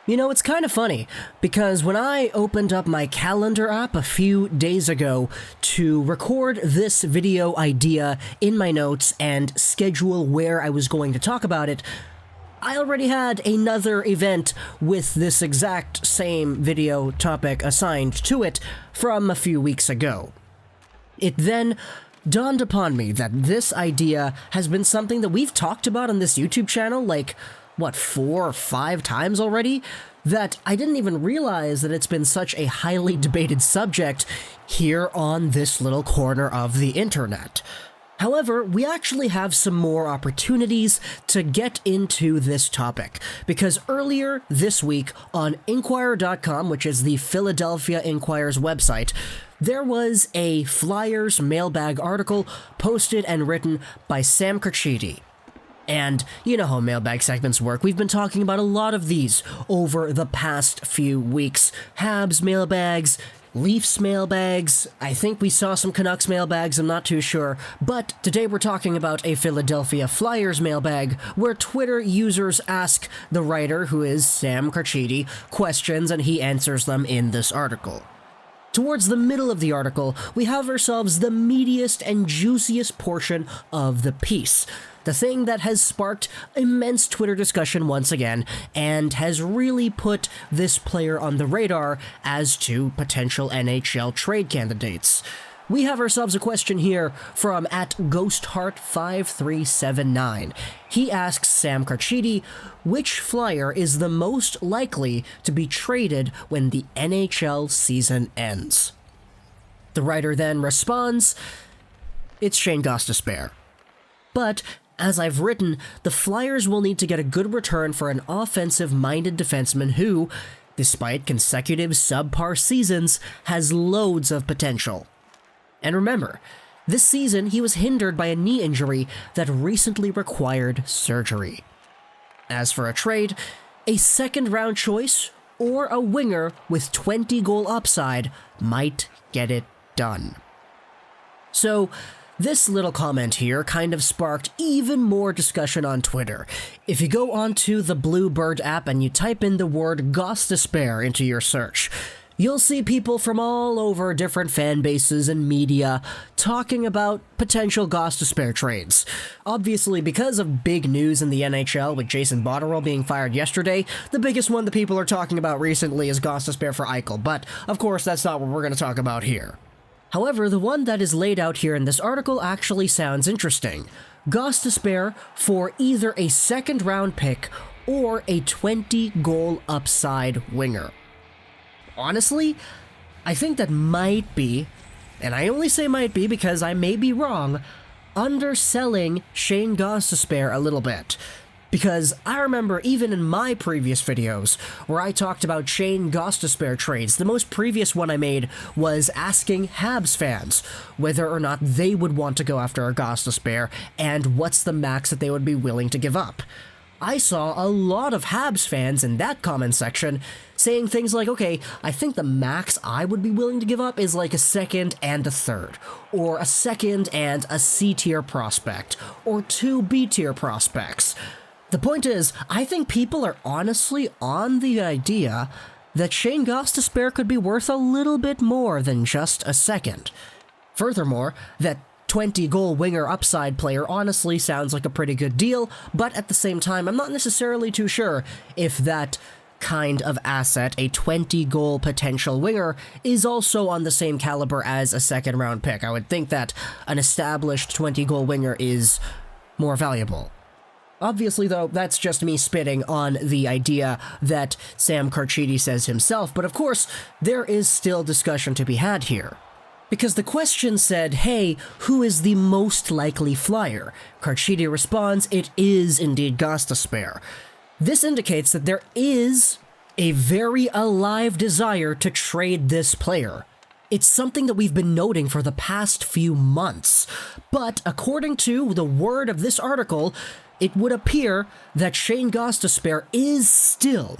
You know, it's kind of funny, because when I opened up my calendar app a few days ago to record this video idea in my notes and schedule where I was going to talk about it, I already had another event with this exact same video topic assigned to it from a few weeks ago. It then dawned upon me that this idea has been something that we've talked about on this YouTube channel, 4 or 5 times already, that I didn't even realize that it's been such a highly debated subject here on this little corner of the internet. However, we actually have some more opportunities to get into this topic, because earlier this week on Inquirer.com, which is the Philadelphia Inquirer's website, there was a Flyers mailbag article posted and written by Sam Carchidi. And you know how mailbag segments work. We've been talking about a lot of these over the past few weeks. Habs mailbags, Leafs mailbags, I think we saw some Canucks mailbags, I'm not too sure. But today we're talking about a Philadelphia Flyers mailbag, where Twitter users ask the writer, who is Sam Carchidi, questions and he answers them in this article. Towards the middle of the article, we have ourselves the meatiest and juiciest portion of the piece. The thing that has sparked immense Twitter discussion once again, and has really put this player on the radar as to potential NHL trade candidates. We have ourselves a question here from @GhostHeart5379. He asks Sam Carchidi, which Flyer is the most likely to be traded when the NHL season ends? The writer then responds, it's Shayne Gostisbehere. But as I've written, the Flyers will need to get a good return for an offensive-minded defenseman who, despite consecutive subpar seasons, has loads of potential. And remember, this season he was hindered by a knee injury that recently required surgery. As for a trade, a second-round choice or a winger with 20-goal upside might get it done. So, this little comment here kind of sparked even more discussion on Twitter. If you go onto the Bluebird app and you type in the word Gostisbehere into your search, you'll see people from all over different fan bases and media talking about potential Gostisbehere trades. Obviously, because of big news in the NHL with Jason Botterill being fired yesterday, the biggest one that people are talking about recently is Gostisbehere for Eichel, but of course that's not what we're going to talk about here. However, the one that is laid out here in this article actually sounds interesting. Gostisbehere for either a second-round pick or a 20-goal upside winger. Honestly, I think that might be, and I only say might be because I may be wrong, underselling Shayne Gostisbehere a little bit. Because I remember even in my previous videos where I talked about Shayne Gostisbehere trades, the most previous one I made was asking Habs fans whether or not they would want to go after a Gostisbehere and what's the max that they would be willing to give up. I saw a lot of Habs fans in that comment section saying things like, okay, I think the max I would be willing to give up is like a second and a third, or a second and a C-tier prospect, or 2 B-tier prospects. The point is, I think people are honestly on the idea that Shayne Gostisbehere could be worth a little bit more than just a second. Furthermore, that 20-goal winger upside player honestly sounds like a pretty good deal, but at the same time, I'm not necessarily too sure if that kind of asset, a 20-goal potential winger, is also on the same caliber as a second-round pick. I would think that an established 20-goal winger is more valuable. Obviously, though, that's just me spitting on the idea that Sam Carchidi says himself, but of course, there is still discussion to be had here. Because the question said, hey, who is the most likely Flyer? Carchidi responds, it is indeed Gostisbehere. This indicates that there is a very alive desire to trade this player. It's something that we've been noting for the past few months, but according to the word of this article, it would appear that Shayne Gostisbehere is still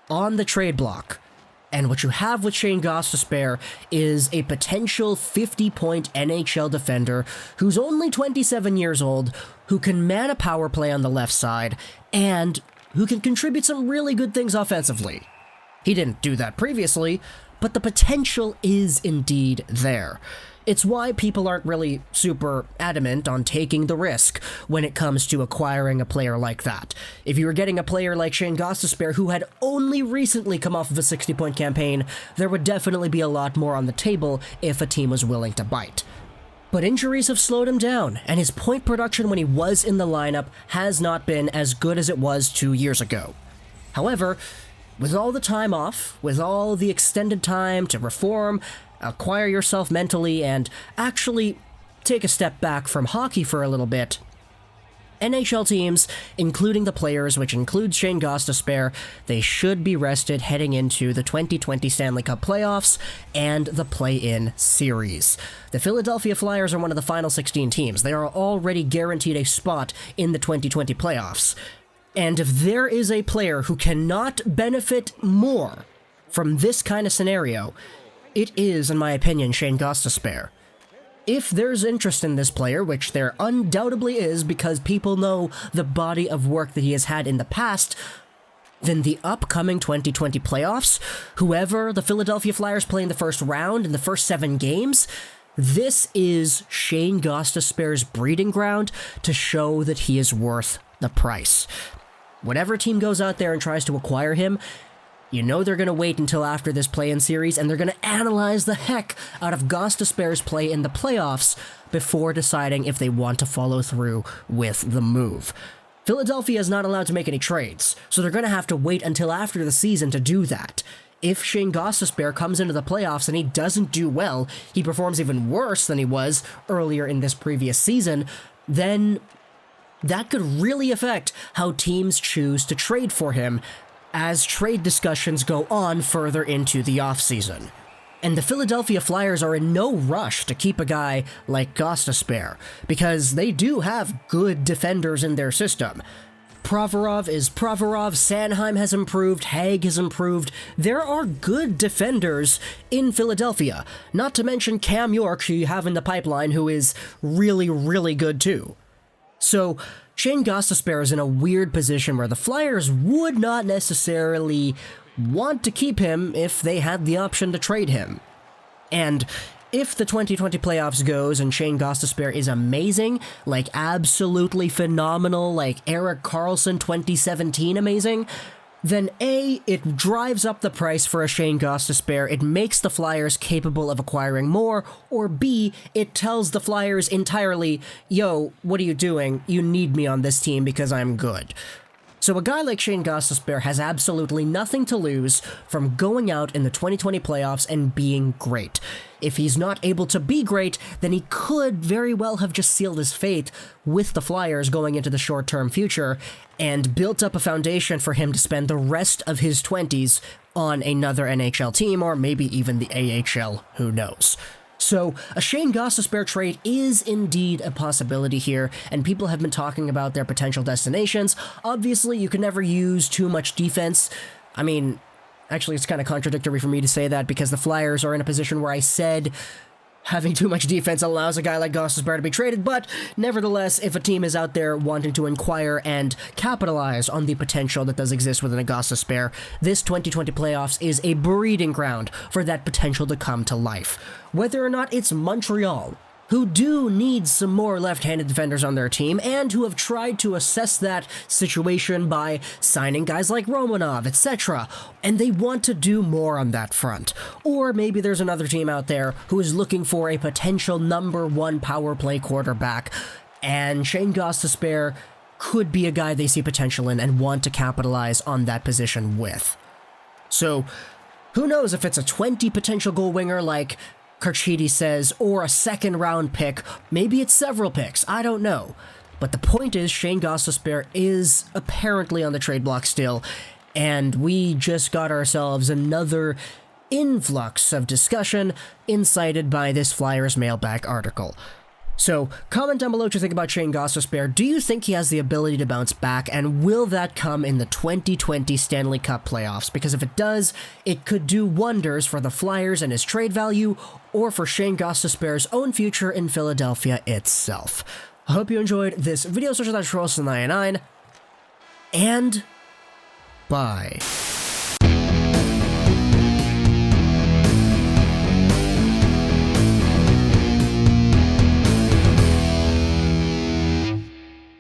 on the trade block. And what you have with Shayne Gostisbehere is a potential 50-point NHL defender who's only 27 years old, who can man a power play on the left side, and who can contribute some really good things offensively. He didn't do that previously, but the potential is indeed there. It's why people aren't really super adamant on taking the risk when it comes to acquiring a player like that. If you were getting a player like Shayne Gostisbehere, who had only recently come off of a 60-point campaign, there would definitely be a lot more on the table if a team was willing to bite. But injuries have slowed him down, and his point production when he was in the lineup has not been as good as it was 2 years ago. However, with all the time off, with all the extended time to reform, acquire yourself mentally, and actually take a step back from hockey for a little bit, NHL teams, including the players, which includes Shayne Gostisbehere, they should be rested heading into the 2020 Stanley Cup Playoffs and the play-in series. The Philadelphia Flyers are one of the final 16 teams. They are already guaranteed a spot in the 2020 playoffs. And if there is a player who cannot benefit more from this kind of scenario, it is, in my opinion, Shayne Gostisbehere. If there's interest in this player, which there undoubtedly is because people know the body of work that he has had in the past, then the upcoming 2020 playoffs, whoever the Philadelphia Flyers play in the first round in the first 7 games, this is Shayne Gostisbehere's breeding ground to show that he is worth the price. Whatever team goes out there and tries to acquire him, you know they're going to wait until after this play-in series, and they're going to analyze the heck out of Gostisbehere's play in the playoffs before deciding if they want to follow through with the move. Philadelphia is not allowed to make any trades, so they're going to have to wait until after the season to do that. If Shayne Gostisbehere comes into the playoffs and he doesn't do well, he performs even worse than he was earlier in this previous season, then that could really affect how teams choose to trade for him as trade discussions go on further into the offseason. And the Philadelphia Flyers are in no rush to keep a guy like Gostisbehere, because they do have good defenders in their system. Provorov is Provorov, Sanheim has improved, Haig has improved. There are good defenders in Philadelphia, not to mention Cam York, who you have in the pipeline, who is really, really good too. So, Shayne Gostisbehere is in a weird position where the Flyers would not necessarily want to keep him if they had the option to trade him. And if the 2020 playoffs goes and Shayne Gostisbehere is amazing, like absolutely phenomenal, like Erik Karlsson 2017 amazing, then A, it drives up the price for a Shayne Gostisbehere, it makes the Flyers capable of acquiring more, or B, it tells the Flyers entirely, yo, what are you doing? You need me on this team because I'm good. So a guy like Shayne Gostisbehere has absolutely nothing to lose from going out in the 2020 playoffs and being great. If he's not able to be great, then he could very well have just sealed his fate with the Flyers going into the short-term future and built up a foundation for him to spend the rest of his 20s on another NHL team, or maybe even the AHL, who knows. So, a Shayne Gostisbehere trade is indeed a possibility here, and people have been talking about their potential destinations. Obviously, you can never use too much defense. I mean, actually, it's kind of contradictory for me to say that, because the Flyers are in a position where I said having too much defense allows a guy like Gostisbehere to be traded, but nevertheless, if a team is out there wanting to inquire and capitalize on the potential that does exist within a Gostisbehere, this 2020 playoffs is a breeding ground for that potential to come to life. Whether or not it's Montreal, who do need some more left-handed defenders on their team, and who have tried to assess that situation by signing guys like Romanov, etc., and they want to do more on that front. Or maybe there's another team out there who is looking for a potential number 1 power play quarterback, and Shayne Gostisbehere could be a guy they see potential in and want to capitalize on that position with. So, who knows if it's a 20 potential goal winger like Carchidi says, or a second-round pick. Maybe it's several picks. I don't know. But the point is, Shayne Gostisbehere is apparently on the trade block still, and we just got ourselves another influx of discussion incited by this Flyers mailbag article. So, comment down below what you think about Shayne Gostisbehere. Do you think he has the ability to bounce back, and will that come in the 2020 Stanley Cup Playoffs? Because if it does, it could do wonders for the Flyers and his trade value, or for Shayne Gostisbehere's own future in Philadelphia itself. I hope you enjoyed this video. Social @Trollson99, and Bye.